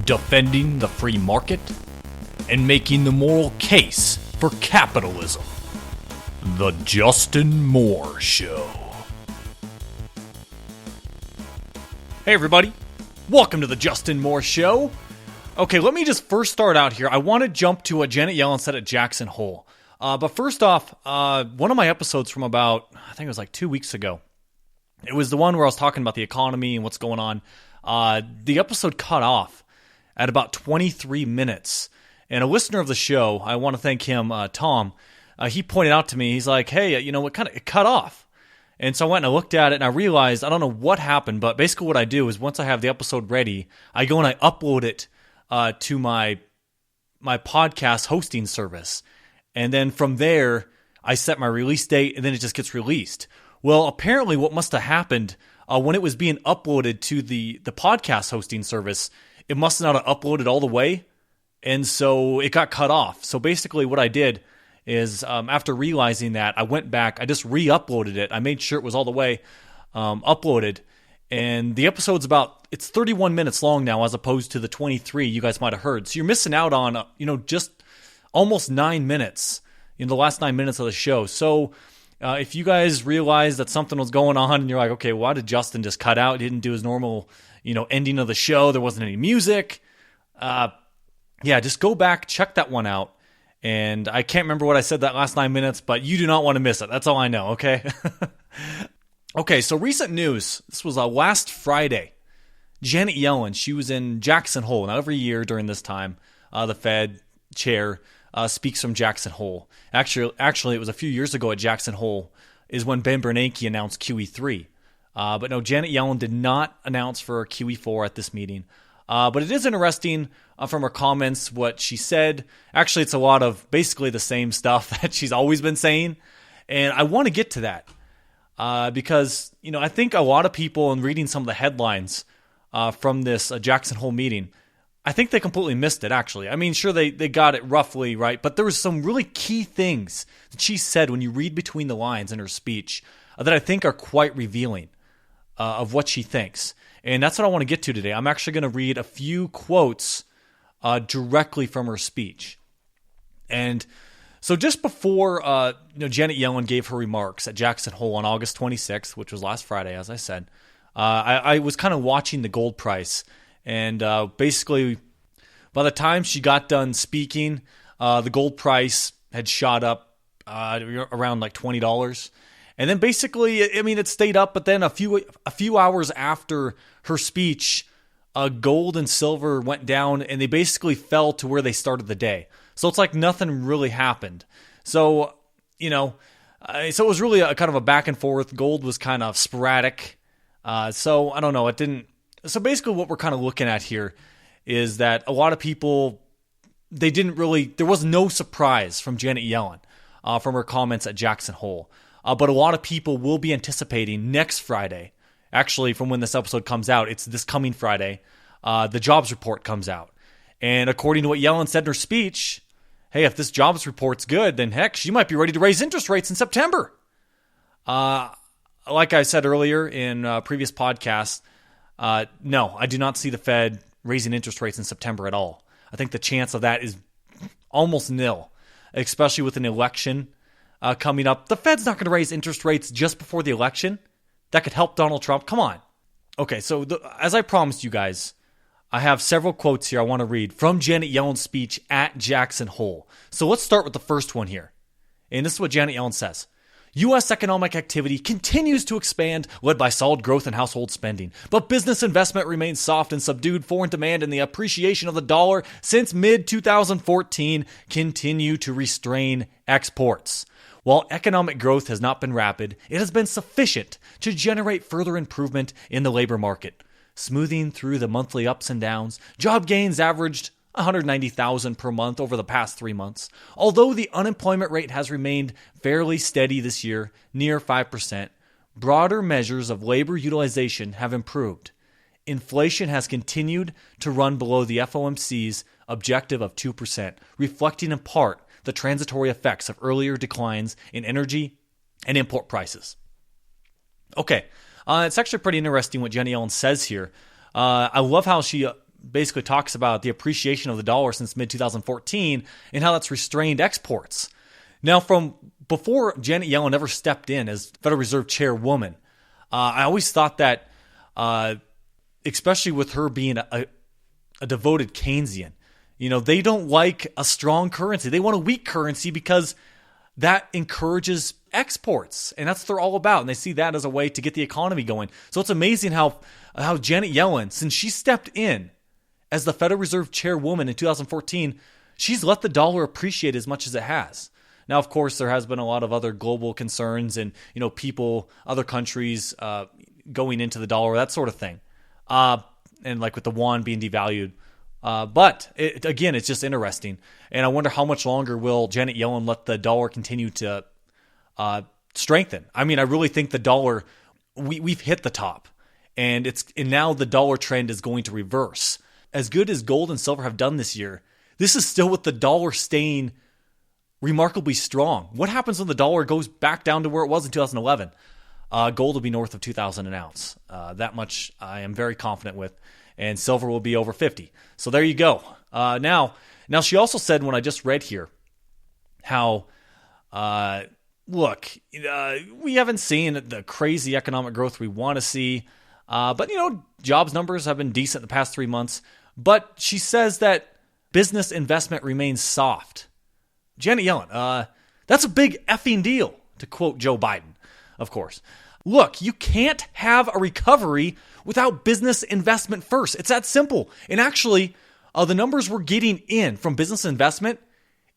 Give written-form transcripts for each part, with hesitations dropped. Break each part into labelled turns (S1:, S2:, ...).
S1: defending the free market, and making the moral case for capitalism. The Justin Moore Show. Hey everybody, welcome to the Justin Moore Show. Okay, let me just first start out here. I want to jump to what Janet Yellen said at Jackson Hole. But first off, one of my episodes from about, I think it was like 2 weeks ago, it was the one where I was talking about the economy and what's going on. The episode cut off at about 23 minutes. And a listener of the show, I want to thank him, Tom, he pointed out to me, he's like, hey, you know, it cut off. And so I went and I looked at it and I realized, I don't know what happened, but basically what I do is once I have the episode ready, I go and I upload it to my podcast hosting service. And then from there, I set my release date and then it just gets released. Well, apparently what must have happened when it was being uploaded to the podcast hosting service, it must not have uploaded all the way. And so it got cut off. So basically what I did is after realizing that, I went back, I just re-uploaded it. I made sure it was all the way uploaded. And the episode's it's 31 minutes long now as opposed to the 23 you guys might have heard. So you're missing out on, just almost 9 minutes in the last 9 minutes of the show. So if you guys realize that something was going on and you're like, okay, why did Justin just cut out? He didn't do his normal, ending of the show. There wasn't any music. Just go back, check that one out. And I can't remember what I said that last 9 minutes, but you do not want to miss it. That's all I know, okay? Okay, so recent news. This was last Friday. Janet Yellen, she was in Jackson Hole. Now, every year during this time, the Fed chair speaks from Jackson Hole. Actually, it was a few years ago at Jackson Hole is when Ben Bernanke announced QE3. But no, Janet Yellen did not announce for QE4 at this meeting. But it is interesting from her comments what she said. Actually, it's a lot of basically the same stuff that she's always been saying. And I want to get to that because, I think a lot of people in reading some of the headlines from this Jackson Hole meeting, I think they completely missed it, actually. I mean, sure, they got it roughly right, but there was some really key things that she said when you read between the lines in her speech that I think are quite revealing of what she thinks. And that's what I want to get to today. I'm actually going to read a few quotes directly from her speech. And so just before Janet Yellen gave her remarks at Jackson Hole on August 26th, which was last Friday, as I said, I was kind of watching the gold price. And basically, by the time she got done speaking, the gold price had shot up around like $20. And then basically, it stayed up, but then a few hours after her speech, gold and silver went down, and they basically fell to where they started the day. So it's like nothing really happened. So, so it was really a kind of a back and forth. Gold was kind of sporadic. So I don't know. It didn't. So basically what we're kind of looking at here is that a lot of people, there was no surprise from Janet Yellen from her comments at Jackson Hole. But a lot of people will be anticipating next Friday, actually from when this episode comes out, it's this coming Friday, the jobs report comes out. And according to what Yellen said in her speech, hey, if this jobs report's good, then heck, she might be ready to raise interest rates in September. Like I said earlier in previous podcasts, no, I do not see the Fed raising interest rates in September at all. I think the chance of that is almost nil, especially with an election coming up. The Fed's not going to raise interest rates just before the election. That could help Donald Trump. Come on. Okay, so as I promised you guys, I have several quotes here I want to read from Janet Yellen's speech at Jackson Hole. So let's start with the first one here. And this is what Janet Yellen says. U.S. economic activity continues to expand, led by solid growth in household spending. But business investment remains soft, and subdued foreign demand and the appreciation of the dollar since mid-2014 continue to restrain exports. While economic growth has not been rapid, it has been sufficient to generate further improvement in the labor market. Smoothing through the monthly ups and downs, job gains averaged 190,000 per month over the past 3 months. Although the unemployment rate has remained fairly steady this year, near 5%, broader measures of labor utilization have improved. Inflation has continued to run below the FOMC's objective of 2%, reflecting in part the transitory effects of earlier declines in energy and import prices. Okay, it's actually pretty interesting what Jenny Yellen says here. I love how she basically talks about the appreciation of the dollar since mid-2014 and how that's restrained exports. Now, from before Janet Yellen ever stepped in as Federal Reserve Chairwoman, I always thought that, especially with her being a devoted Keynesian, they don't like a strong currency. They want a weak currency because that encourages exports, and that's what they're all about. And they see that as a way to get the economy going. So it's amazing how Janet Yellen, since she stepped in as the Federal Reserve Chairwoman in 2014, she's let the dollar appreciate as much as it has. Now, of course, there has been a lot of other global concerns and, people, other countries going into the dollar, that sort of thing. And like with the yuan being devalued. But again, it's just interesting. And I wonder how much longer will Janet Yellen let the dollar continue to strengthen. I mean, I really think the dollar, we've hit the top. And now the dollar trend is going to reverse. As good as gold and silver have done this year, this is still with the dollar staying remarkably strong. What happens when the dollar goes back down to where it was in 2011? Gold will be north of $2,000 an ounce. That much I am very confident with. And silver will be over 50. So there you go. Now she also said, when I just read here, how, look, we haven't seen the crazy economic growth we want to see. But, jobs numbers have been decent the past 3 months. But she says that business investment remains soft. Janet Yellen, that's a big effing deal, to quote Joe Biden, of course. Look, you can't have a recovery without business investment first. It's that simple. And actually, the numbers we're getting in from business investment,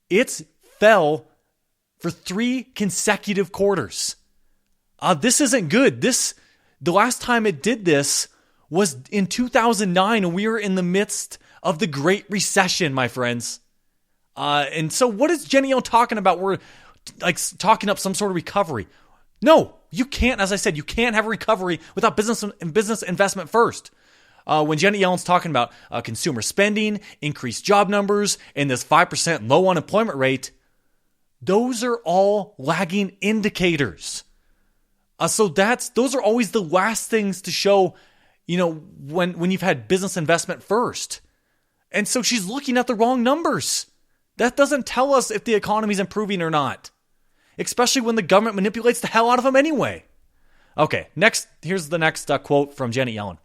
S1: it's fell for 3 consecutive quarters. This isn't good. The last time it did this was in 2009, and we were in the midst of the Great Recession, my friends. And so what is Jenny Yellen talking about? We're like talking up some sort of recovery. No, you can't. As I said, you can't have a recovery without business investment first. When Janet Yellen's talking about consumer spending, increased job numbers, and this 5% low unemployment rate, those are all lagging indicators. So those are always the last things to show, when you've had business investment first. And so she's looking at the wrong numbers. That doesn't tell us if the economy's improving or not, especially when the government manipulates the hell out of them anyway. Okay, here's the next quote from Janet Yellen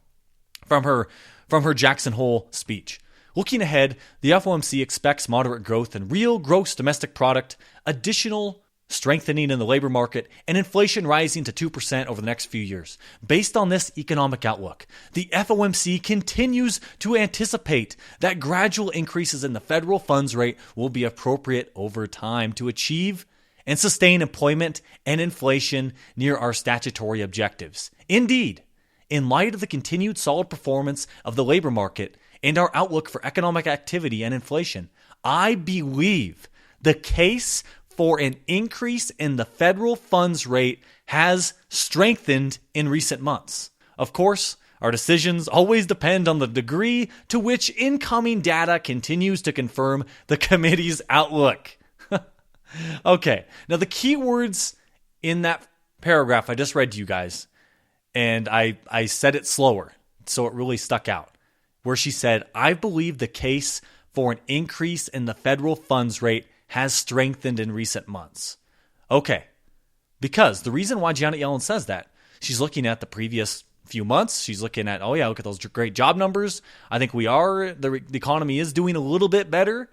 S1: from her Jackson Hole speech. Looking ahead, the FOMC expects moderate growth in real gross domestic product, additional strengthening in the labor market, and inflation rising to 2% over the next few years. Based on this economic outlook, the FOMC continues to anticipate that gradual increases in the federal funds rate will be appropriate over time to achieve and sustain employment and inflation near our statutory objectives. Indeed, in light of the continued solid performance of the labor market and our outlook for economic activity and inflation, I believe the case for an increase in the federal funds rate has strengthened in recent months. Of course, our decisions always depend on the degree to which incoming data continues to confirm the committee's outlook. Okay, now the key words in that paragraph I just read to you guys, and I said it slower, so it really stuck out, where she said, I believe the case for an increase in the federal funds rate has strengthened in recent months. Okay, because the reason why Janet Yellen says that, she's looking at the previous few months. She's looking at, look at those great job numbers. I think the economy is doing a little bit better.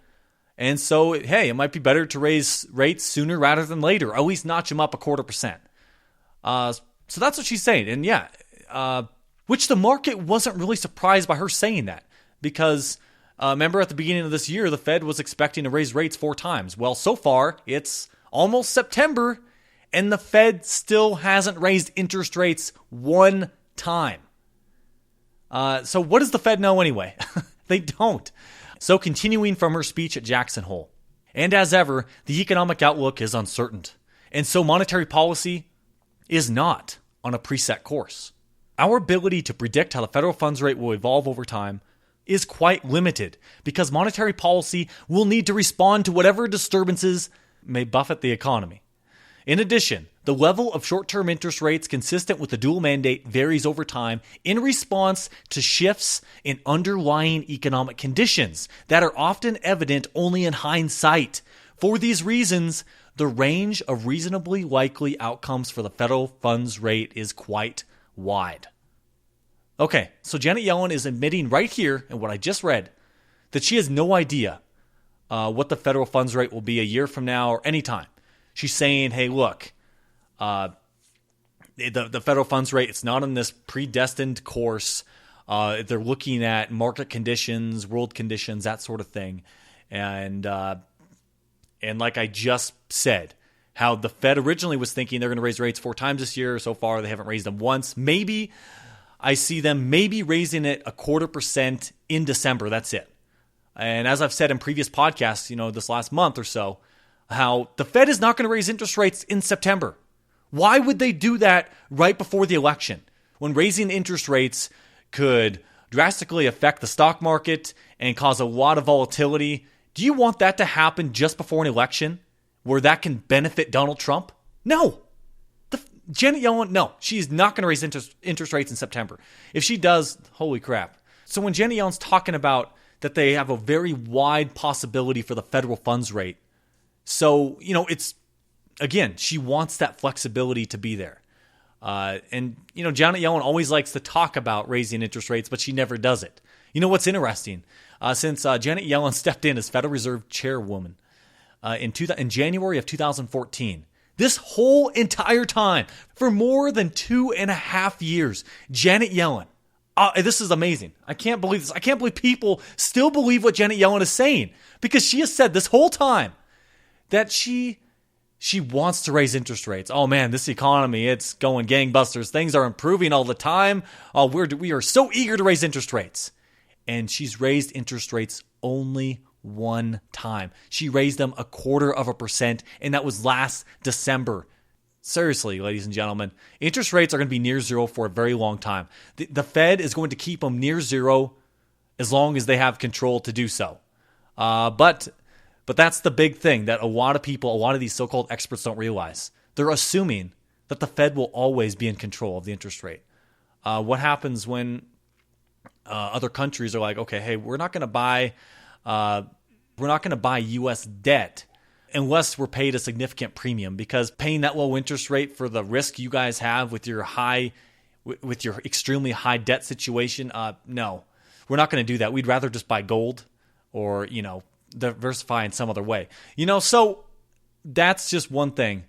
S1: And so, hey, it might be better to raise rates sooner rather than later, or at least notch them up 0.25%. So that's what she's saying. And which the market wasn't really surprised by her saying that, because remember at the beginning of this year, the Fed was expecting to raise rates 4 times. Well, so far, it's almost September, and the Fed still hasn't raised interest rates 1 time. So what does the Fed know anyway? They don't. So continuing from her speech at Jackson Hole. And as ever, the economic outlook is uncertain. And so monetary policy is not on a preset course. Our ability to predict how the federal funds rate will evolve over time is quite limited because monetary policy will need to respond to whatever disturbances may buffet the economy. In addition, the level of short-term interest rates consistent with the dual mandate varies over time in response to shifts in underlying economic conditions that are often evident only in hindsight. For these reasons, the range of reasonably likely outcomes for the federal funds rate is quite wide. Okay, so Janet Yellen is admitting right here in what I just read that she has no idea what the federal funds rate will be a year from now or any time. She's saying, hey, look, the federal funds rate, it's not on this predestined course. They're looking at market conditions, world conditions, that sort of thing. And like I just said, how the Fed originally was thinking they're going to raise rates 4 times this year. So far, they haven't raised them once. Maybe I see them maybe raising it 0.25% in December. That's it. And as I've said in previous podcasts, this last month or so, how the Fed is not going to raise interest rates in September. Why would they do that right before the election when raising interest rates could drastically affect the stock market and cause a lot of volatility? Do you want that to happen just before an election where that can benefit Donald Trump? No. Janet Yellen, no, she's not going to raise interest rates in September. If she does, holy crap. So when Janet Yellen's talking about that they have a very wide possibility for the federal funds rate, so, it's, again, she wants that flexibility to be there. And Janet Yellen always likes to talk about raising interest rates, but she never does it. You know what's interesting? Since Janet Yellen stepped in as Federal Reserve Chairwoman in January of 2014, this whole entire time, for more than 2.5 years, Janet Yellen, this is amazing. I can't believe this. I can't believe people still believe what Janet Yellen is saying, because she has said this whole time that she wants to raise interest rates. Oh man, this economy, it's going gangbusters. Things are improving all the time. We are so eager to raise interest rates. And she's raised interest rates only one time. She raised them 0.25%, and that was last December. Seriously, ladies and gentlemen, interest rates are going to be near zero for a very long time. The Fed is going to keep them near zero as long as they have control to do so. But that's the big thing that a lot of these so-called experts don't realize. They're assuming that the Fed will always be in control of the interest rate. What happens when other countries are like, okay, hey, we're not going to buy U.S. debt unless we're paid a significant premium, because paying that low interest rate for the risk you guys have with your extremely high debt situation, no, we're not going to do that. We'd rather just buy gold or diversify in some other way. So that's just one thing.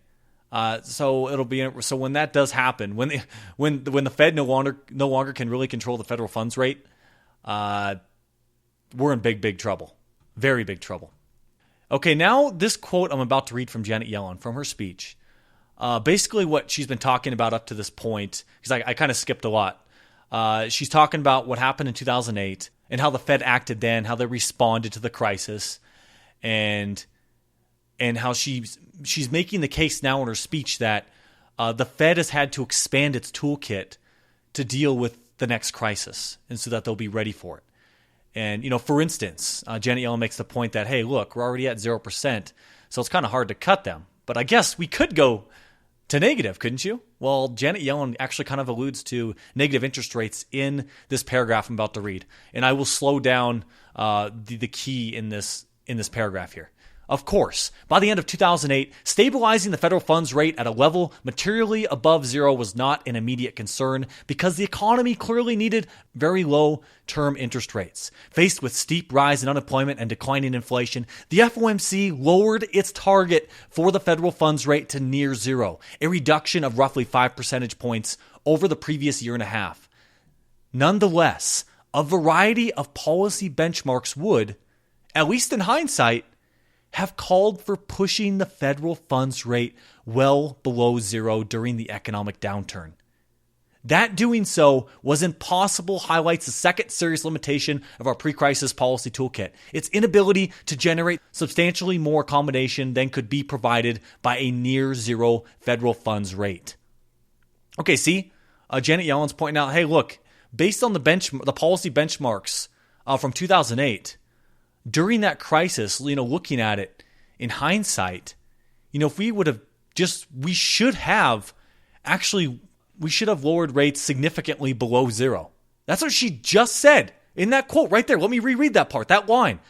S1: So when that does happen, when the Fed no longer can really control the federal funds rate, we're in big trouble. Very big trouble. Okay, now this quote I'm about to read from Janet Yellen from her speech. Basically what she's been talking about up to this point, because I kind of skipped a lot. She's talking about what happened in 2008 and how the Fed acted then, how they responded to the crisis, and how she's making the case now in her speech that the Fed has had to expand its toolkit to deal with the next crisis, and so that they'll be ready for it. And, for instance, Janet Yellen makes the point that, hey, look, we're already at 0%, so it's kind of hard to cut them. But I guess we could go to negative, couldn't you? Well, Janet Yellen actually kind of alludes to negative interest rates in this paragraph I'm about to read. And I will slow down the key in this paragraph here. Of course, by the end of 2008, stabilizing the federal funds rate at a level materially above zero was not an immediate concern because the economy clearly needed very low-term interest rates. Faced with steep rise in unemployment and declining inflation, the FOMC lowered its target for the federal funds rate to near zero, a reduction of roughly 5 percentage points over the previous year and a half. Nonetheless, a variety of policy benchmarks would, at least in hindsight, have called for pushing the federal funds rate well below zero during the economic downturn. That doing so was impossible highlights the second serious limitation of our pre-crisis policy toolkit, its inability to generate substantially more accommodation than could be provided by a near zero federal funds rate. Okay, see? Janet Yellen's pointing out, hey, look, based on the policy benchmarks from 2008, during that crisis, looking at it in hindsight, if we would have we should have lowered rates significantly below zero. That's what she just said in that quote right there. Let me reread that part, that line.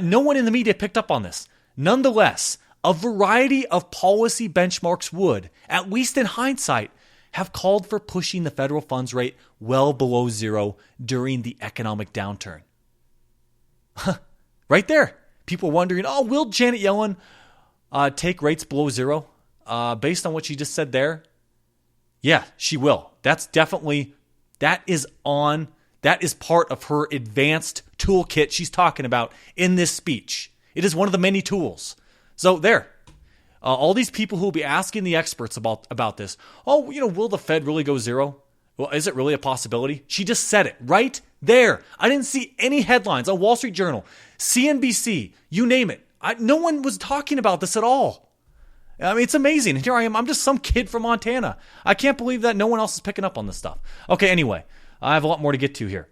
S1: No one in the media picked up on this. Nonetheless, a variety of policy benchmarks would, at least in hindsight, have called for pushing the federal funds rate well below zero during the economic downturn. Right there. People wondering, will Janet Yellen take rates below zero based on what she just said there? Yeah, she will. That is part of her advanced toolkit she's talking about in this speech. It is one of the many tools. So there, all these people who will be asking the experts about this, will the Fed really go zero? Well, is it really a possibility? She just said it right there. I didn't see any headlines on Wall Street Journal, CNBC, you name it. No one was talking about this at all. I mean, it's amazing. Here I am. I'm just some kid from Montana. I can't believe that no one else is picking up on this stuff. Okay, anyway, I have a lot more to get to here.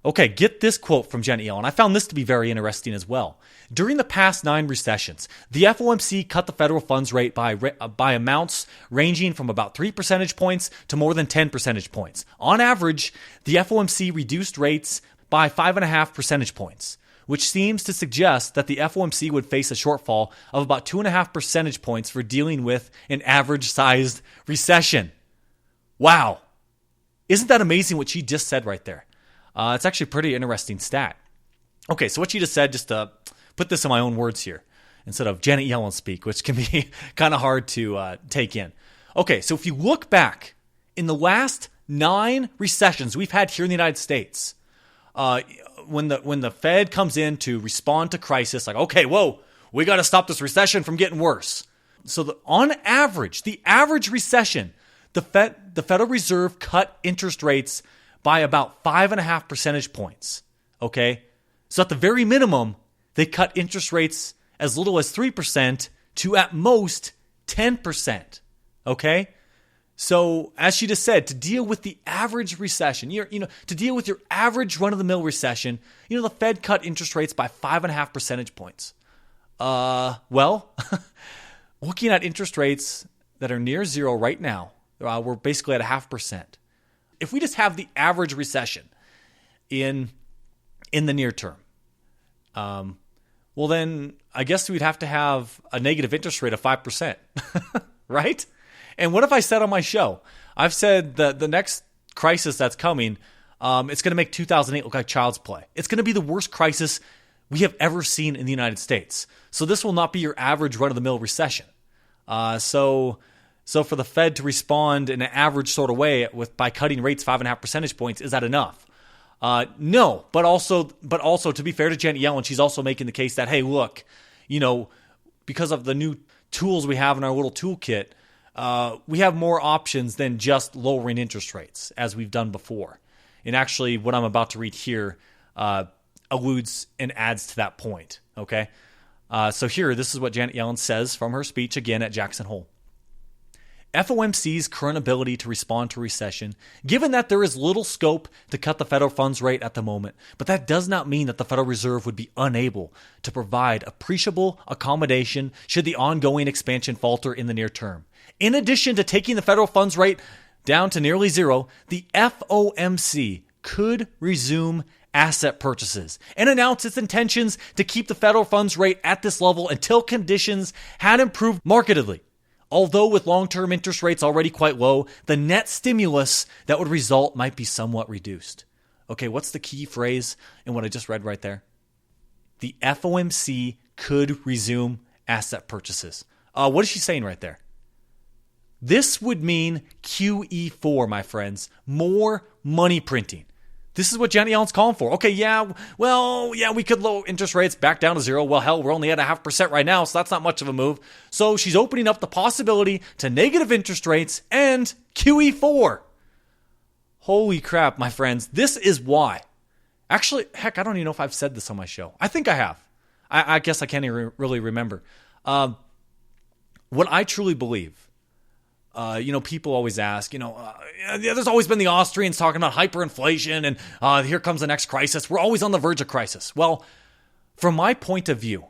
S1: Okay, get this quote from Janet Yellen. I found this to be very interesting as well. During the past 9 recessions, the FOMC cut the federal funds rate by amounts ranging from about 3 percentage points to more than 10 percentage points. On average, the FOMC reduced rates by 5.5 percentage points, which seems to suggest that the FOMC would face a shortfall of about 2.5 percentage points for dealing with an average-sized recession. Wow. Isn't that amazing what she just said right there? It's actually a pretty interesting stat. Okay, so what she just said, just to put this in my own words here, instead of Janet Yellen speak, which can be kind of hard to take in. Okay, so if you look back in the last 9 recessions we've had here in the United States, when the Fed comes in to respond to crisis, like, okay, whoa, we got to stop this recession from getting worse. So on average, the average recession, the Federal Reserve cut interest rates by about 5.5 percentage points. Okay, so at the very minimum, they cut interest rates as little as 3% to at most 10%. Okay, so as she just said, to deal with the average recession, to deal with your average run-of-the-mill recession, the Fed cut interest rates by 5.5 percentage points. Well, looking at interest rates that are near zero right now, we're basically at 0.5%. If we just have the average recession in the near term, well then I guess we'd have to have a negative interest rate of 5%, right? And what if I said on my show, I've said that the next crisis that's coming, it's going to make 2008 look like child's play. It's going to be the worst crisis we have ever seen in the United States. So this will not be your average run-of-the-mill recession. So for the Fed to respond in an average sort of way by cutting rates 5.5 percentage points, is that enough? No, but also to be fair to Janet Yellen, she's also making the case that, hey, look, because of the new tools we have in our little toolkit, we have more options than just lowering interest rates as we've done before. And actually, what I'm about to read here alludes and adds to that point. Okay, so here, this is what Janet Yellen says from her speech again at Jackson Hole. FOMC's current ability to respond to recession, given that there is little scope to cut the federal funds rate at the moment, but that does not mean that the Federal Reserve would be unable to provide appreciable accommodation should the ongoing expansion falter in the near term. In addition to taking the federal funds rate down to nearly zero, the FOMC could resume asset purchases and announce its intentions to keep the federal funds rate at this level until conditions had improved markedly. Although with long-term interest rates already quite low, the net stimulus that would result might be somewhat reduced. Okay, what's the key phrase in what I just read right there? The FOMC could resume asset purchases. What is she saying right there? This would mean QE4, my friends. More money printing. This is what Janet Yellen's calling for. Okay, we could lower interest rates back down to zero. Well, hell, we're only at 0.5% right now, so that's not much of a move. So she's opening up the possibility to negative interest rates and QE4. Holy crap, my friends. This is why. Actually, heck, I don't even know if I've said this on my show. I think I have. I guess I can't even really remember. What I truly believe, people always ask, there's always been the Austrians talking about hyperinflation and here comes the next crisis. We're always on the verge of crisis. Well, from my point of view,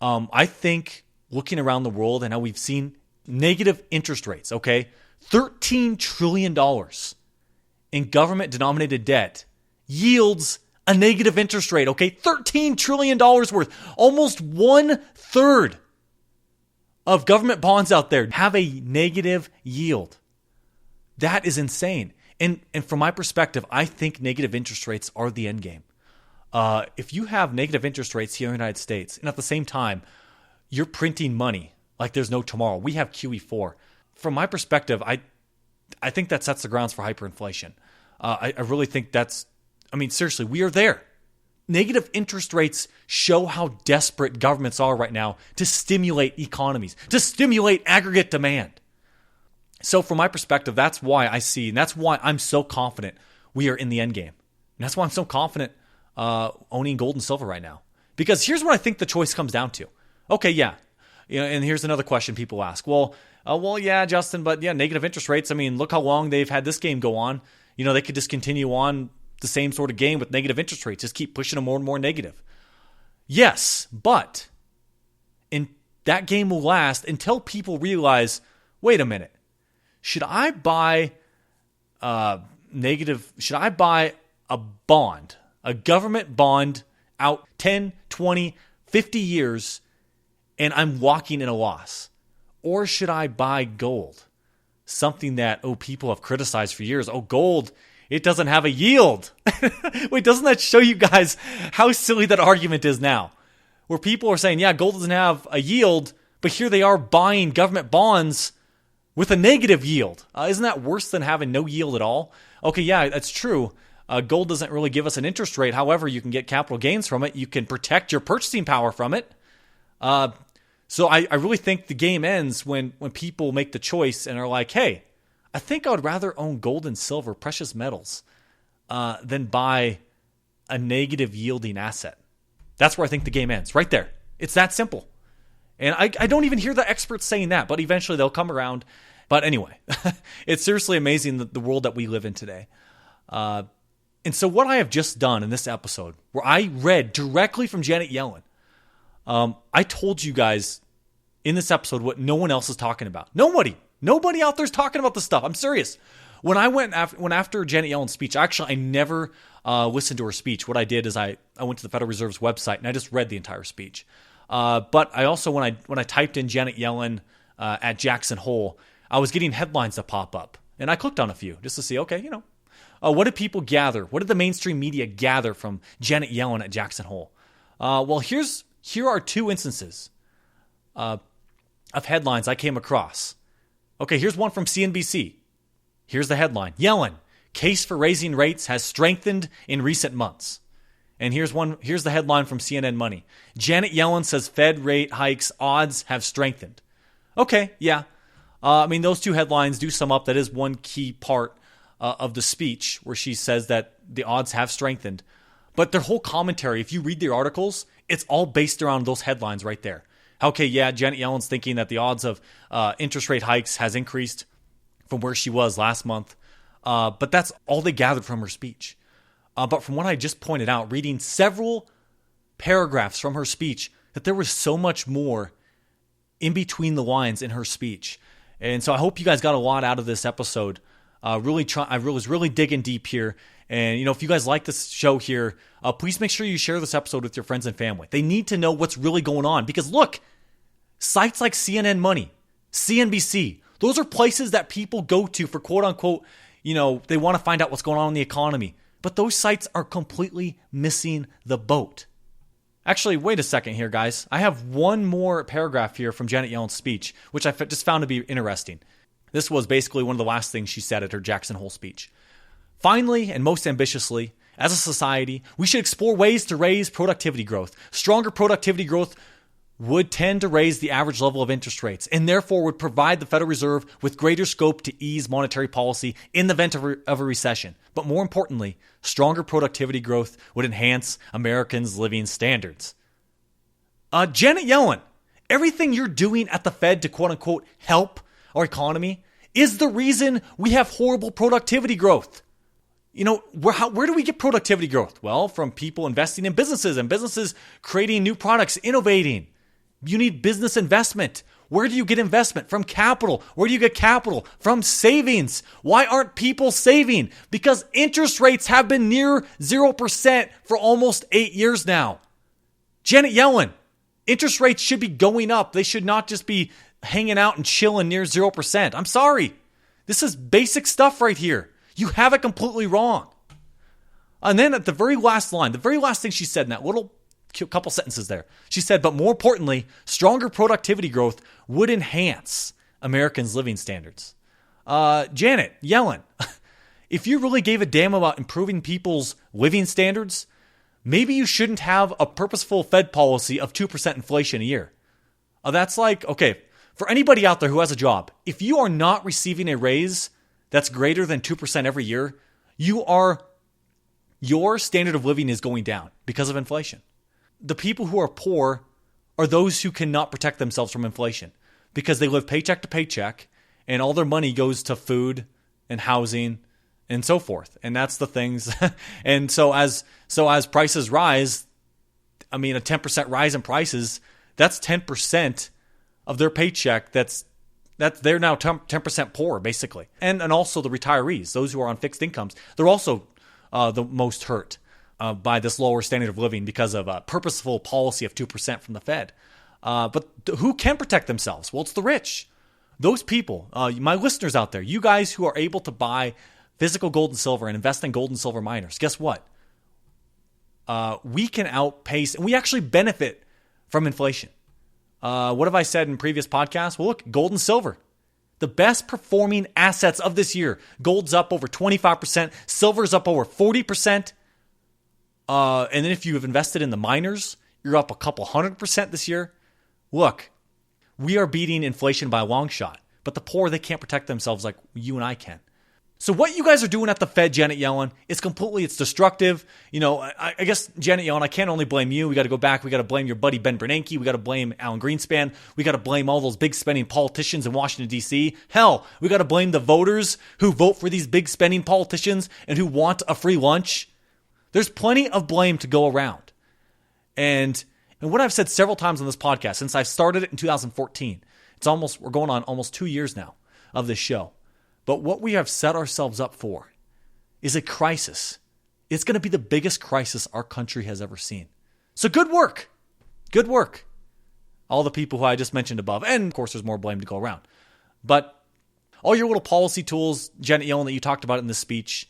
S1: I think looking around the world and how we've seen negative interest rates, okay? $13 trillion in government-denominated debt yields a negative interest rate, okay? $13 trillion worth. Almost 1/3 of government bonds out there have a negative yield. That is insane. And from my perspective, I think negative interest rates are the end game. If you have negative interest rates here in the United States, and at the same time, you're printing money like there's no tomorrow. We have QE4. From my perspective, I think that sets the grounds for hyperinflation. I really think seriously, we are there. Negative interest rates show how desperate governments are right now to stimulate economies, to stimulate aggregate demand. So from my perspective, that's why I see, and that's why I'm so confident we are in the end game. And that's why I'm so confident owning gold and silver right now. Because here's what I think the choice comes down to. Okay, yeah. And here's another question people ask. Well, yeah, Justin, but yeah, negative interest rates. I mean, look how long they've had this game go on. They could just continue on the same sort of game with negative interest rates, just keep pushing them more and more negative. Yes, but that game will last until people realize, wait a minute, should I buy a bond, a government bond out 10, 20, 50 years and I'm walking in a loss? Or should I buy gold? Something that, people have criticized for years. Gold, it doesn't have a yield. Wait, doesn't that show you guys how silly that argument is now? Where people are saying, yeah, gold doesn't have a yield, but here they are buying government bonds with a negative yield. Isn't that worse than having no yield at all? Okay, yeah, that's true. Gold doesn't really give us an interest rate. However, you can get capital gains from it. You can protect your purchasing power from it. So I really think the game ends when people make the choice and are like, hey, I think I would rather own gold and silver, precious metals, than buy a negative yielding asset. That's where I think the game ends, right there. It's that simple. And I don't even hear the experts saying that, but eventually they'll come around. But anyway, it's seriously amazing the world that we live in today. And so what I have just done in this episode, where I read directly from Janet Yellen, I told you guys in this episode what no one else is talking about. Nobody out there is talking about this stuff. I'm serious. When I went after Janet Yellen's speech, I never listened to her speech. What I did is I went to the Federal Reserve's website and I just read the entire speech. But I also, when I typed in Janet Yellen at Jackson Hole, I was getting headlines that pop up. And I clicked on a few just to see, okay, what did people gather? What did the mainstream media gather from Janet Yellen at Jackson Hole? Well, here are two instances of headlines I came across. Okay, here's one from CNBC. Here's the headline. Yellen, case for raising rates has strengthened in recent months. And here's the headline from CNN Money. Janet Yellen says Fed rate hikes odds have strengthened. Okay, yeah. Those two headlines do sum up. That is one key part of the speech where she says that the odds have strengthened. But their whole commentary, if you read their articles, it's all based around those headlines right there. Okay, yeah, Janet Yellen's thinking that the odds of interest rate hikes has increased from where she was last month. But that's all they gathered from her speech. But from what I just pointed out, reading several paragraphs from her speech, that there was so much more in between the lines in her speech. And so I hope you guys got a lot out of this episode. I was really digging deep here. And, if you guys like this show here, please make sure you share this episode with your friends and family. They need to know what's really going on. Because look, sites like CNN Money, CNBC, those are places that people go to for quote unquote, they want to find out what's going on in the economy. But those sites are completely missing the boat. Actually, wait a second here, guys. I have one more paragraph here from Janet Yellen's speech, which I just found to be interesting. This was basically one of the last things she said at her Jackson Hole speech. Finally, and most ambitiously, as a society, we should explore ways to raise productivity growth. Stronger productivity growth would tend to raise the average level of interest rates and therefore would provide the Federal Reserve with greater scope to ease monetary policy in the event of a recession. But more importantly, stronger productivity growth would enhance Americans' living standards. Janet Yellen, everything you're doing at the Fed to quote-unquote help our economy is the reason we have horrible productivity growth. Where do we get productivity growth? Well, from people investing in businesses and businesses creating new products, innovating. You need business investment. Where do you get investment? From capital. Where do you get capital? From savings. Why aren't people saving? Because interest rates have been near 0% for almost 8 years now. Janet Yellen, interest rates should be going up. They should not just be hanging out and chilling near 0%. I'm sorry. This is basic stuff right here. You have it completely wrong. And then at the very last line, the very last thing she said in that little couple sentences there, she said, but more importantly, stronger productivity growth would enhance Americans' living standards. Janet Yellen, if you really gave a damn about improving people's living standards, maybe you shouldn't have a purposeful Fed policy of 2% inflation a year. That's like, okay, for anybody out there who has a job, if you are not receiving a raise that's greater than 2% every year, your standard of living is going down because of inflation. The people who are poor are those who cannot protect themselves from inflation because they live paycheck to paycheck and all their money goes to food and housing and so forth. And that's the things. And so as prices rise, I mean, a 10% rise in prices, that's 10% of their paycheck that's they're now 10% poor, basically. And also the retirees, those who are on fixed incomes, they're also the most hurt by this lower standard of living because of a purposeful policy of 2% from the Fed. But who can protect themselves? Well, it's the rich. Those people, my listeners out there, you guys who are able to buy physical gold and silver and invest in gold and silver miners, guess what? We can outpace, and we actually benefit from inflation. What have I said in previous podcasts? Well, look, gold and silver, the best performing assets of this year. Gold's up over 25%, silver's up over 40%. And then if you have invested in the miners, you're up a couple 100% this year. Look, we are beating inflation by a long shot, but the poor, they can't protect themselves like you and I can. So what you guys are doing at the Fed, Janet Yellen, it's destructive. You know, I guess, Janet Yellen, I can't only blame you. We got to go back. We got to blame your buddy Ben Bernanke. We got to blame Alan Greenspan. We got to blame all those big spending politicians in Washington, D.C. Hell, we got to blame the voters who vote for these big spending politicians and who want a free lunch. There's plenty of blame to go around. And what I've said several times on this podcast, since I started it in 2014, we're going on almost 2 years now of this show. But what we have set ourselves up for is a crisis. It's going to be the biggest crisis our country has ever seen. So good work. Good work. All the people who I just mentioned above. And of course, there's more blame to go around. But all your little policy tools, Janet Yellen, that you talked about in this speech,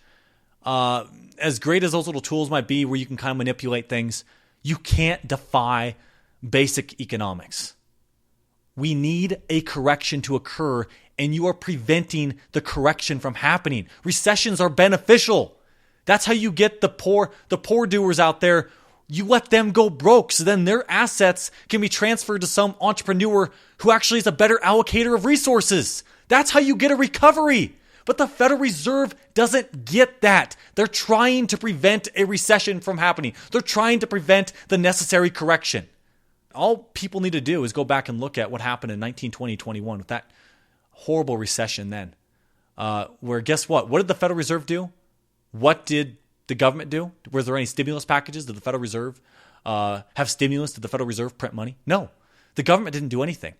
S1: as great as those little tools might be where you can kind of manipulate things, you can't defy basic economics. We need a correction to occur, and you are preventing the correction from happening. Recessions are beneficial. That's how you get the poor doers out there. You let them go broke, so then their assets can be transferred to some entrepreneur who actually is a better allocator of resources. That's how you get a recovery. But the Federal Reserve doesn't get that. They're trying to prevent a recession from happening. They're trying to prevent the necessary correction. All people need to do is go back and look at what happened in 1920, 21 with that horrible recession then. Where guess what? What did the Federal Reserve do? What did the government do? Were there any stimulus packages? Did the Federal Reserve have stimulus? Did the Federal Reserve print money? No. The government didn't do anything.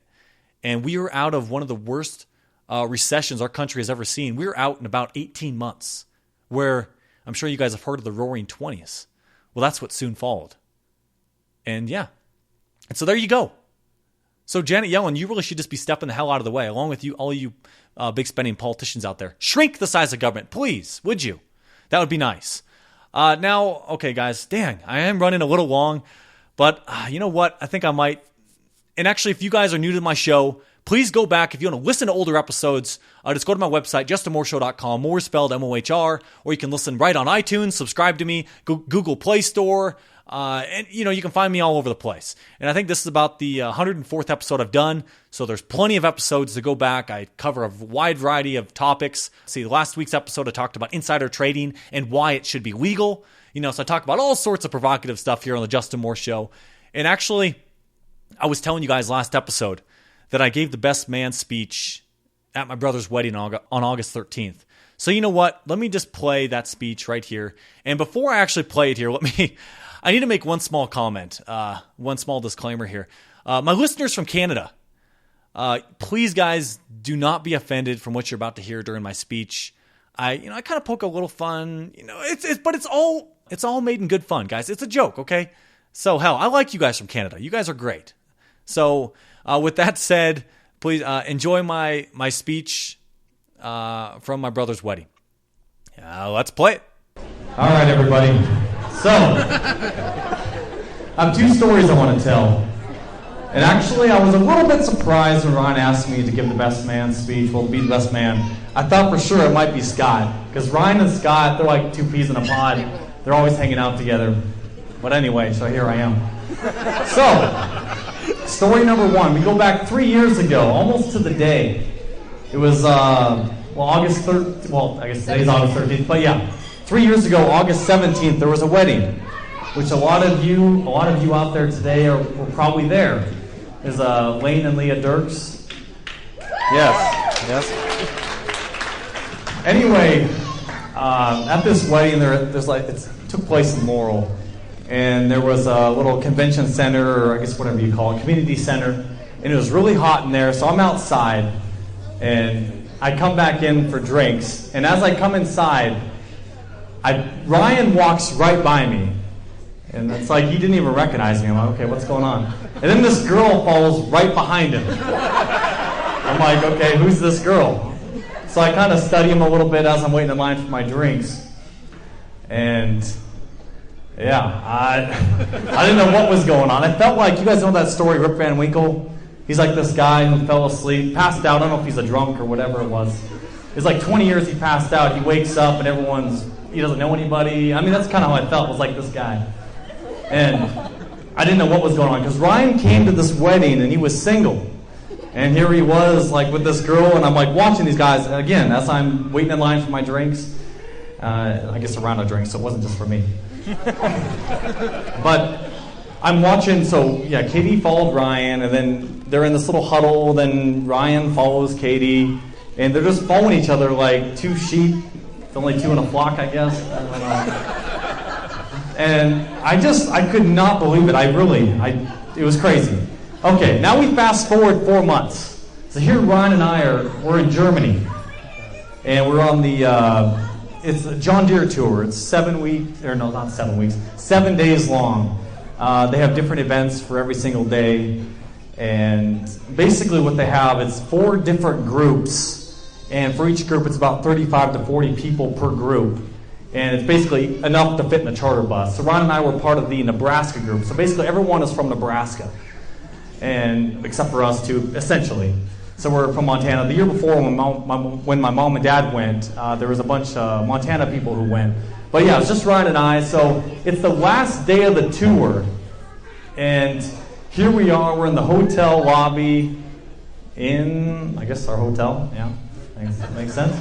S1: And we are out of one of the worst recessions our country has ever seen. We were out in about 18 months, where I'm sure you guys have heard of the Roaring 20s. Well, that's what soon followed. And yeah. And so there you go. So Janet Yellen, you really should just be stepping the hell out of the way, along with you, all you big spending politicians out there. Shrink the size of government, please, would you? That would be nice. Now, okay, guys, dang, I am running a little long, but you know what? I think I might. And actually, if you guys are new to my show, please go back. If you want to listen to older episodes, just go to my website, justinmooreshow.com, more spelled M-O-H-R, or you can listen right on iTunes, subscribe to me, Google Play Store, and you can find me all over the place. And I think this is about the 104th episode I've done, so there's plenty of episodes to go back. I cover a wide variety of topics. See, last week's episode I talked about insider trading and why it should be legal. So I talk about all sorts of provocative stuff here on the Justin Moore Show. And actually, I was telling you guys last episode that I gave the best man speech at my brother's wedding on August 13th. So you know what? Let me just play that speech right here. And before I actually play it here, I need to make one small comment, one small disclaimer here. My listeners from Canada, Please, guys, do not be offended from what you're about to hear during my speech. I kind of poke a little fun. But it's all made in good fun, guys. It's a joke, okay? So, hell, I like you guys from Canada. You guys are great. So, with that said, please enjoy my speech from my brother's wedding. Let's play it.
S2: All right, everybody. So, I have two stories I want to tell. And actually, I was a little bit surprised when Ryan asked me to give the best man speech. Well, to be the best man. I thought for sure it might be Scott. Because Ryan and Scott, they're like two peas in a pod. They're always hanging out together. But anyway, so here I am. So, story number one. We go back 3 years ago, almost to the day. It was, August 13th. Well, I guess today's August 13th. But yeah, 3 years ago, August 17th, there was a wedding. Which a lot of you out there today were probably there. Is Lane and Leah Dirks? Yes. Anyway, at this wedding, it took place in Laurel, and there was a little convention center, or I guess whatever you call it, community center, and it was really hot in there. So I'm outside, and I come back in for drinks, and as I come inside, Ryan walks right by me. And it's like he didn't even recognize me. I'm like, okay, what's going on? And then this girl follows right behind him. I'm like, okay, who's this girl? So I kind of study him a little bit as I'm waiting in line for my drinks. And yeah, I didn't know what was going on. I felt like, you guys know that story, Rip Van Winkle? He's like this guy who fell asleep, passed out. I don't know if he's a drunk or whatever it was. It's like 20 years he passed out. He wakes up and he doesn't know anybody. I mean, that's kind of how I felt. It was like this guy. And I didn't know what was going on because Ryan came to this wedding and he was single. And here he was like with this girl, and I'm like watching these guys. And again, as I'm waiting in line for my drinks, I guess a round of drinks, so it wasn't just for me. But I'm watching, so yeah, Katie followed Ryan, and then they're in this little huddle, then Ryan follows Katie, and they're just following each other like two sheep. It's only two in a flock, I guess. I don't know. And I could not believe it. It was crazy. Okay, now we fast forward 4 months. So here Ryan and we're in Germany. And we're on it's a John Deere tour. It's 7 weeks, or no, not 7 weeks, 7 days long. They have different events for every single day. And basically what they have is 4 different groups. And for each group, it's about 35 to 40 people per group. And it's basically enough to fit in a charter bus. So Ron and I were part of the Nebraska group. So basically everyone is from Nebraska, and except for us two, essentially. So we're from Montana. The year before, when my mom and dad went, there was a bunch of Montana people who went. But yeah, it's just Ryan and I. So it's the last day of the tour. And here we are. We're in the hotel lobby in, I guess, our hotel. Yeah, makes sense.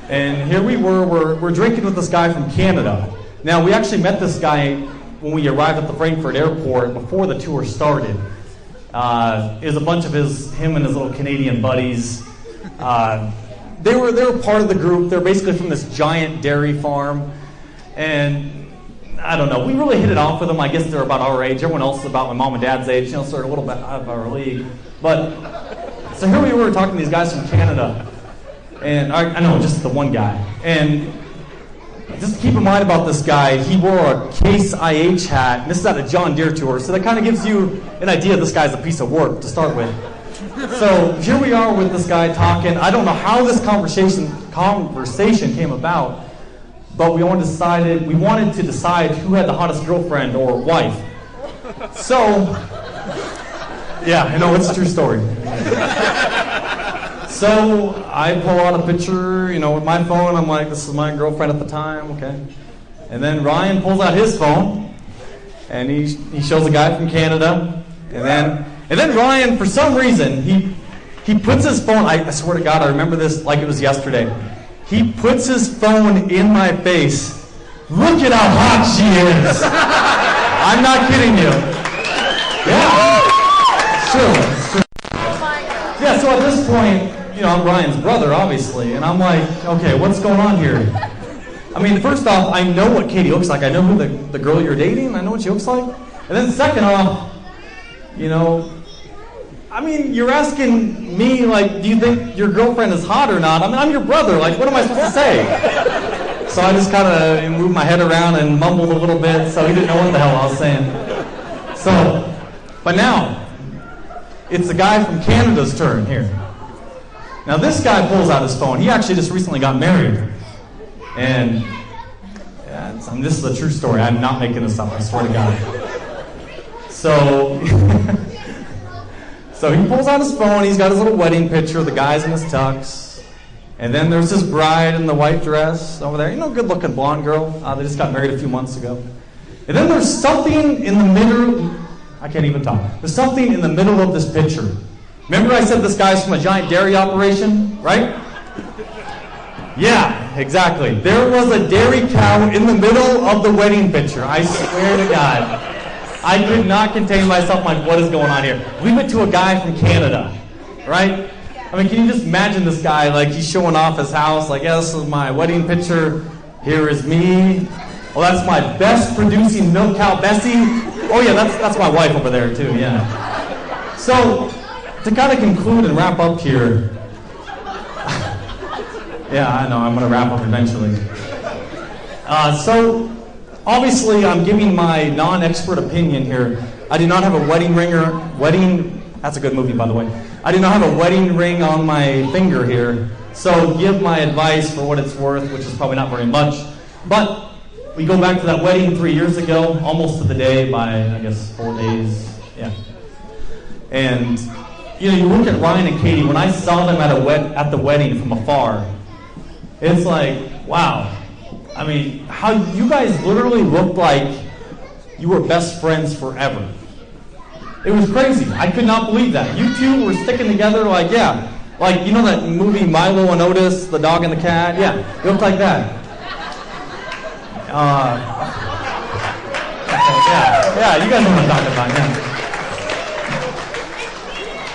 S2: And here we we're drinking with this guy from Canada. Now, we actually met this guy when we arrived at the Frankfurt airport before the tour started. It was a bunch of him and his little Canadian buddies. They were part of the group. They're basically from this giant dairy farm. And I don't know, we really hit it off with them. I guess they're about our age. Everyone else is about my mom and dad's age, sort of a little bit out of our league. But, so here we were talking to these guys from Canada. And I know, just the one guy. And just keep in mind about this guy, he wore a Case IH hat. And this is at a John Deere tour, so that kind of gives you an idea this guy's a piece of work to start with. So here we are with this guy talking. I don't know how this conversation came about, but we wanted to decide who had the hottest girlfriend or wife. So, yeah, I know, it's a true story. So I pull out a picture, with my phone. I'm like, this is my girlfriend at the time, okay. And then Ryan pulls out his phone, and he shows a guy from Canada. And then Ryan, for some reason, he puts his phone. I swear to God, I remember this like it was yesterday. He puts his phone in my face. Look at how hot she is. I'm not kidding you. Yeah, it's true. Yeah, so at this point, I'm Ryan's brother, obviously, and I'm like, okay, what's going on here? I mean, first off, I know what Katie looks like. I know who the girl you're dating. I know what she looks like. And then second off, I mean, you're asking me, like, do you think your girlfriend is hot or not? I mean, I'm your brother. Like, what am I supposed to say? So I just kind of moved my head around and mumbled a little bit, so he didn't know what the hell I was saying. So, but now, it's the guy from Canada's turn here. Now, this guy pulls out his phone. He actually just recently got married. And this is a true story. I'm not making this up, I swear to God. So, so he pulls out his phone. He's got his little wedding picture. The guy's in his tux. And then there's his bride in the white dress over there. You know, good-looking blonde girl. They just got married a few months ago. And then there's something in the middle. I can't even talk. There's something in the middle of this picture. Remember I said this guy's from a giant dairy operation, right? Yeah, exactly. There was a dairy cow in the middle of the wedding picture. I swear to God. I could not contain myself. I'm like, what is going on here? We went to a guy from Canada, right? I mean, can you just imagine this guy, like, he's showing off his house, like, yeah, this is my wedding picture. Here is me. Oh, that's my best producing milk cow, Bessie. Oh, yeah, that's my wife over there, too, yeah. So, to kind of conclude and wrap up here, yeah, I know, I'm going to wrap up eventually. So, obviously, I'm giving my non-expert opinion here. I do not have a that's a good movie, by the way. I do not have a wedding ring on my finger here, so give my advice for what it's worth, which is probably not very much. But we go back to that wedding 3 years ago, almost to the day by, I guess, 4 days. Yeah. And, you know, you look at Ryan and Katie. When I saw them at the wedding from afar, it's like, wow. I mean, how you guys literally looked like you were best friends forever. It was crazy. I could not believe that. You two were sticking together like, yeah. Like, you know that movie Milo and Otis, the dog and the cat? Yeah, you looked like that. Yeah, you guys know what I'm talking about, yeah.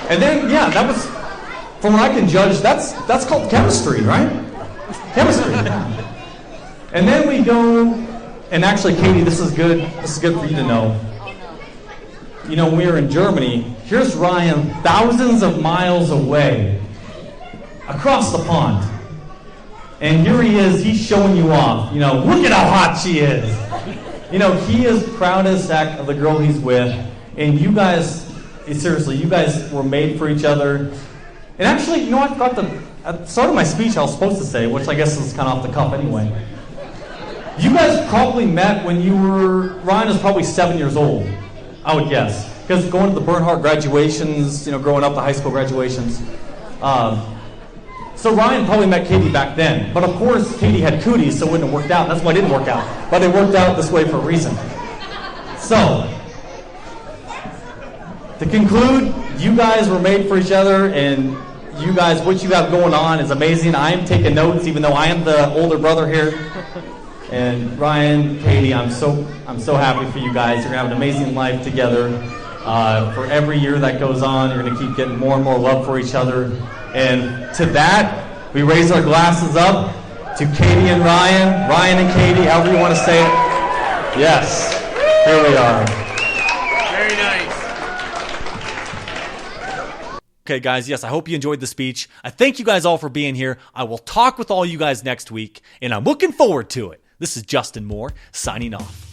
S2: And then, yeah, that was, from what I can judge, that's called chemistry, right? Chemistry, yeah. And then we go, and actually, Katie, this is good for you to know. You know, when we were in Germany, here's Ryan thousands of miles away, across the pond. And here he is, he's showing you off. You know, look at how hot she is. You know, he is proud as heck of the girl he's with. And you guys, seriously, you guys were made for each other. And actually, you know, I forgot at the start of my speech I was supposed to say, which I guess is kind of off the cuff anyway. You guys probably met when Ryan was probably 7 years old, I would guess. Because going to the Bernhardt graduations, you know, growing up, the high school graduations. So Ryan probably met Katie back then. But of course, Katie had cooties, so it wouldn't have worked out. That's why it didn't work out. But it worked out this way for a reason. So, to conclude, you guys were made for each other, and you guys, what you have going on is amazing. I am taking notes, even though I am the older brother here. And Ryan, Katie, I'm so happy for you guys. You're going to have an amazing life together. For every year that goes on, you're going to keep getting more and more love for each other. And to that, we raise our glasses up to Katie and Ryan and Katie, however you want to say it. Yes, here we are.
S1: Very nice. Okay, guys, yes, I hope you enjoyed the speech. I thank you guys all for being here. I will talk with all you guys next week, and I'm looking forward to it. This is Justin Moore, signing off.